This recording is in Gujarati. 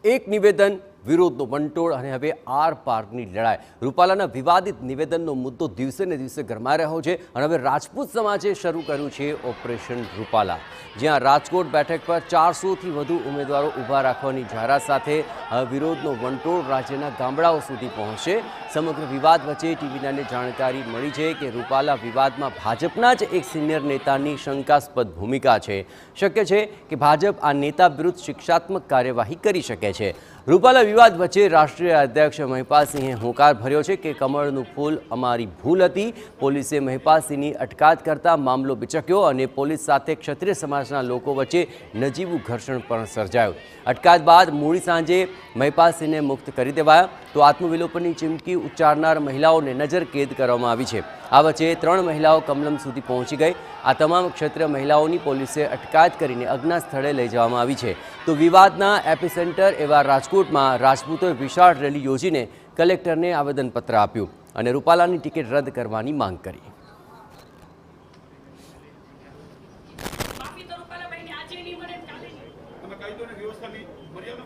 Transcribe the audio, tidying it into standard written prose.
એક નિવેદન, વિરોધનો વંટોળ અને હવે આર પારની લડાઈ। રૂપાલાના વિવાદિત નિવેદનનો મુદ્દો દિવસે ને દિવસે ગરમાઈ રહ્યો છે અને હવે રાજપૂત સમાજે શરૂ કર્યું છે ઓપરેશન રૂપાલા, જ્યાં રાજકોટ બેઠક પર 400થી વધુ ઉમેદવારો ઊભા રાખવાની જાહેરાત સાથે વિરોધનો વંટોળ રાજ્યના ગામડાઓ સુધી પહોંચશે। સમગ્ર વિવાદ વચ્ચે ટીવી9ને જાણકારી મળી છે કે રૂપાલા વિવાદમાં ભાજપના જ એક સિનિયર નેતાની શંકાસ્પદ ભૂમિકા છે। શક્ય છે કે ભાજપ આ નેતા વિરુદ્ધ શિક્ષાત્મક કાર્યવાહી કરી શકે છે। રૂપાલા વિવાદ વચ્ચે રાષ્ટ્રીય અધ્યક્ષ મહિપાલસિંહે હોંકાર ભર્યો છે કે કમળનું ફૂલ અમારી ભૂલ હતી। પોલીસે મહિપાલસિંહની અટકાયત કરતા મામલો બિચક્યો અને પોલીસ સાથે ક્ષત્રિય સમાજના લોકો વચ્ચે નજીવું ઘર્ષણ પણ સર્જાયું। અટકાયત બાદ મોડી સાંજે મહિપાલસિંહને મુક્ત કરી દેવાયા તો આત્મવિલોપનની ચીમકી ઉચ્ચારનાર મહિલાઓને નજરકેદ કરવામાં આવી છે। આ વચ્ચે 3 મહિલાઓ કમલમ સુધી પહોંચી ગઈ। આ તમામ ક્ષત્રિય મહિલાઓની પોલીસે અટકાયત કરીને અજ્ઞાત સ્થળે લઈ જવામાં આવી છે। તો વિવાદના એપિસેન્ટર એવા રાજકોટમાં રાજપૂતોએ વિશાળ રેલી યોજીને કલેક્ટરને આવેદનપત્ર આપ્યું અને રૂપાલાની ટિકિટ રદ કરવાની માંગ કરી। માફી તો રૂપાલા ભાઈને આજે નહીં મળે, કાલે નહીં। તમે કહી દો ને વ્યવસ્થા નહીં મર્યાદા